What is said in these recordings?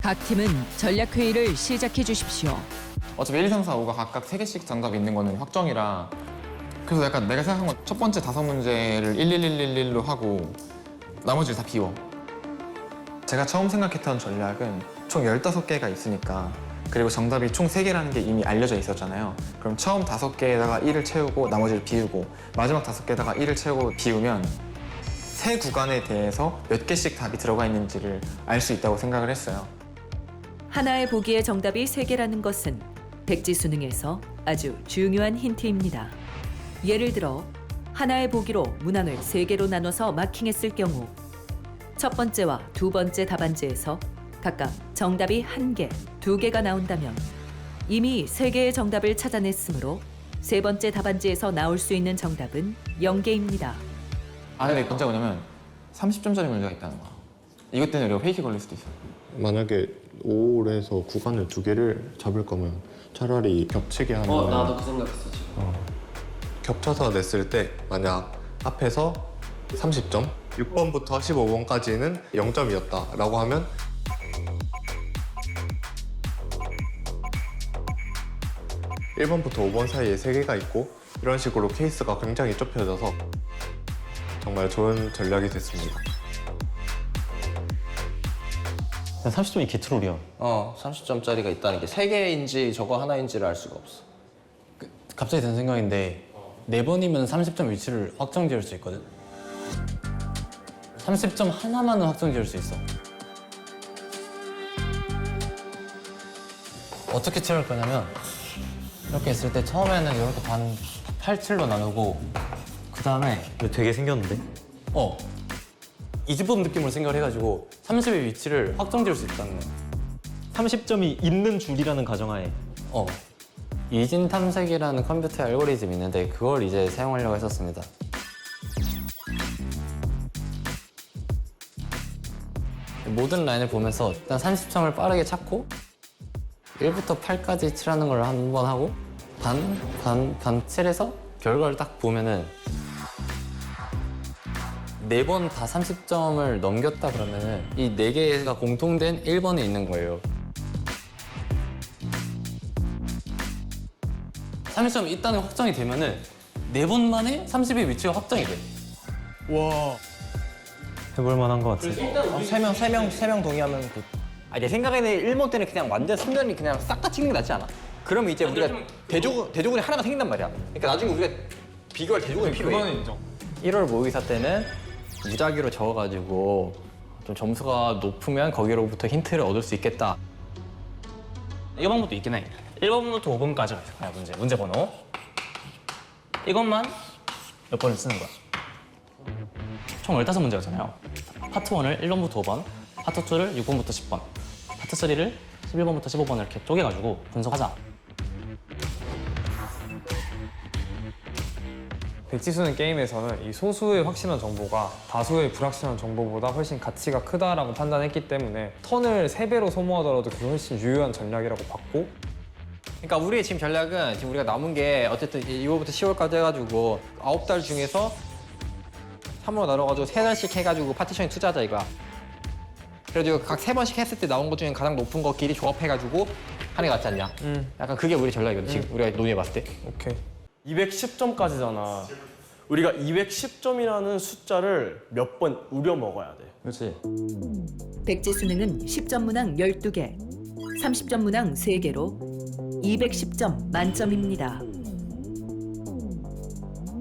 각 팀은 전략 회의를 시작해 주십시오. 어차피 1, 2, 3, 4, 5가 각각 3개씩 정답이 있는 거는 확정이라 그래서 약간 내가 생각한 건 첫 번째 5문제를 11111로 하고 나머지를 다 비워. 제가 처음 생각했던 전략은 총 15개가 있으니까 그리고 정답이 총 3개라는 게 이미 알려져 있었잖아요. 그럼 처음 5개에다가 1을 채우고 나머지를 비우고 마지막 5개에다가 1을 채우고 비우면 세 구간에 대해서 몇 개씩 답이 들어가 있는지를 알 수 있다고 생각을 했어요. 하나의 보기에 정답이 3개라는 것은 백지 수능에서 아주 중요한 힌트입니다. 예를 들어 하나의 보기로 문항을 3개로 나눠서 마킹했을 경우 첫 번째와 두 번째 답안지에서 각각 정답이 1개, 2개가 나온다면 이미 3개의 정답을 찾아냈으므로 세 번째 답안지에서 나올 수 있는 정답은 0개입니다. 아 근데 문제가 뭐냐면 30점짜리 문제가 있다는 거야. 이것 때문에 우리가 페이크 걸릴 수도 있어. 만약에 5홀에서 구간을 2개를 잡을 거면 차라리 겹치게 하는 나도 그 생각했어 지금. 겹쳐서 냈을 때 만약 앞에서 30점, 6번부터 15번까지는 0점이었다 라고 하면 (1번부터 5번) 사이에 3개가 있고 이런 식으로 케이스가 굉장히 좁혀져서 정말 좋은 전략이 됐습니다. 30점이 개트롤이야. 30점짜리가 있다는 게 3개인지 저거 하나인지를 알 수가 없어. 갑자기 든 생각인데 4번이면 30점 위치를 확정 지을 수 있거든. 30점 하나만은 확정 지을 수 있어. 어떻게 채울 거냐면 이렇게 했을 때 처음에는 이렇게 반 8, 7로 나누고 그 다음에 되게 생겼는데? 이집법 느낌으로 생각을 해가지고 30의 위치를 확정 지을 수 있다는 거야. 30점이 있는 줄이라는 가정하에 이진 탐색이라는 컴퓨터 알고리즘이 있는데 그걸 이제 사용하려고 했었습니다. 모든 라인을 보면서 일단 30점을 빠르게 찾고 1부터 8까지 칠하는 걸 한 번 하고 반 칠해서 결과를 딱 보면은 4번 다 30점을 넘겼다 그러면은 이 4개가 공통된 1번에 있는 거예요. 30점이 있다는 확정이 되면은 4번 만에 30의 위치가 확정이 돼. 해볼 만한 것 같아. 세 명 동의하면 굿. 내 생각에는 1번 때는 그냥 완전 순전히 그냥 싹 다 찍는 게 낫지 않아? 그러면 이제 우리가 대조군이 하나가 생긴단 말이야. 그러니까 나중에 우리가 비교할 대조군이 필요해. 그거는 인정. 1월 모의사 때는 무작위로 적어가지고 좀 점수가 높으면 거기로부터 힌트를 얻을 수 있겠다. 이 방법도 있긴 해. 1번부터 5번까지가 있어요. 문제 번호. 이것만 몇 번을 쓰는 거야. 총 15문제였잖아요. 파트 1을 1번부터 5번, 파트 2를 6번부터 10번, 파트 3를 11번부터 15번 이렇게 쪼개가지고 분석하자. 백지수능 게임에서는 이 소수의 확실한 정보가 다수의 불확실한 정보보다 훨씬 가치가 크다라고 판단했기 때문에 턴을 3배로 소모하더라도 그게 훨씬 유효한 전략이라고 봤고, 그러니까 우리의 지금 전략은 지금 우리가 남은 게 어쨌든 2월부터 10월까지 해가지고 9달 중에서 3으로 나눠가지고 3달씩 해가지고 파티션에 투자하자 이거야. 그래가지고 각 3번씩 했을 때 나온 것 중에 가장 높은 것끼리 조합해가지고 하는 게 낫지 않냐. 약간 그게 우리 전략이거든. 지금 우리가 논의해봤을 때. 오케이. 210점까지잖아. 우리가 210점이라는 숫자를 몇 번 우려 먹어야 돼. 그렇지. 백지 수능은 10점 문항 12개, 30점 문항 3개로 210점 만점입니다.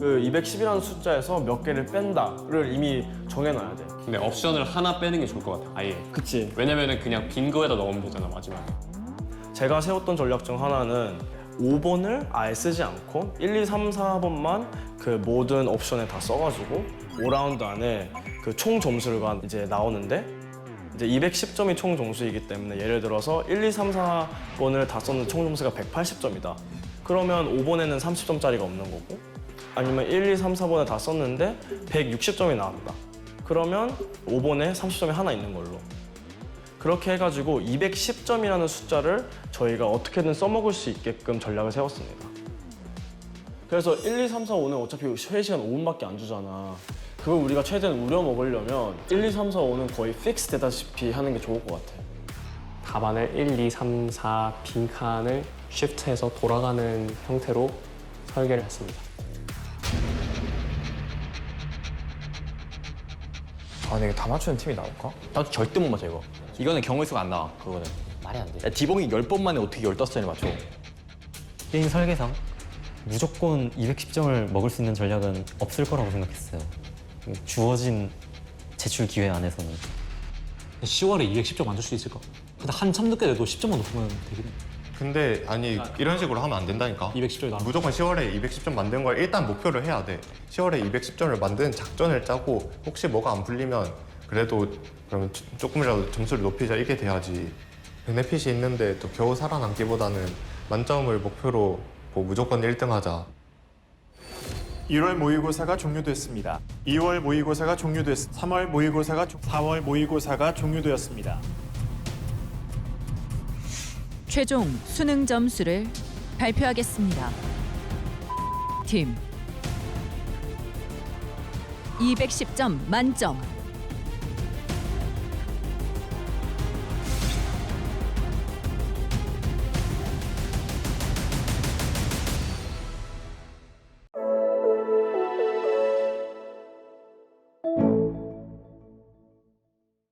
그 210이라는 숫자에서 몇 개를 뺀다를 이미 정해놔야 돼. 근데 옵션을 하나 빼는 게 좋을 것 같아, 아예. 그치. 왜냐면은 그냥 빈 거에다 넣으면 되잖아, 마지막에. 제가 세웠던 전략 중 하나는 5번을 아예 쓰지 않고 1, 2, 3, 4번만 그 모든 옵션에 다 써가지고 5라운드 안에 그 총 점수가 이제 나오는데 이제 210점이 총 점수이기 때문에 예를 들어서 1, 2, 3, 4번을 다 썼는데 총 점수가 180점이다. 그러면 5번에는 30점짜리가 없는 거고 아니면 1, 2, 3, 4번을 다 썼는데 160점이 나왔다. 그러면 5번에 30점이 하나 있는 걸로. 그렇게 해가지고 210점이라는 숫자를 저희가 어떻게든 써먹을 수 있게끔 전략을 세웠습니다. 그래서 1, 2, 3, 4, 5는 어차피 회의 시간 5분밖에 안 주잖아. 그걸 우리가 최대한 우려 먹으려면 1, 2, 3, 4, 5는 거의 픽스 되다시피 하는 게 좋을 것 같아. 답안을 1, 2, 3, 4 빈칸을 쉬프트해서 돌아가는 형태로 설계를 했습니다. 아, 근데 이거 다 맞추는 팀이 나올까? 나도 절대 못 맞춰 이거. 이거는 경우의 수가 안 나와. 그거는. 말이 안 돼. 야, 디봉이 10번 만에 어떻게 15잔을 맞춰? 게임 설계상 무조건 210점을 먹을 수 있는 전략은 없을 거라고 생각했어요. 주어진 제출 기회 안에서는. 10월에 210점 만들 수 있을까? 근데 한참 늦게 돼도 10점만 높으면 되겠네. 근데 아니 이런 식으로 하면 안 된다니까. 210점 나는. 무조건 10월에 210점 만든 걸 일단 목표를 해야 돼. 10월에 210점을 만드는 작전을 짜고 혹시 뭐가 안 풀리면 그래도 그러면 조금이라도 점수를 높이자 이게 돼야지. 베네핏이 있는데 또 겨우 살아남기보다는 만점을 목표로 뭐 무조건 1등 하자. 1월 모의고사가 종료됐습니다. 2월 모의고사가 종료됐습니다. 3월 모의고사가 4월 모의고사가 종료되었습니다. 최종 수능 점수를 발표하겠습니다. 팀 210점 만점.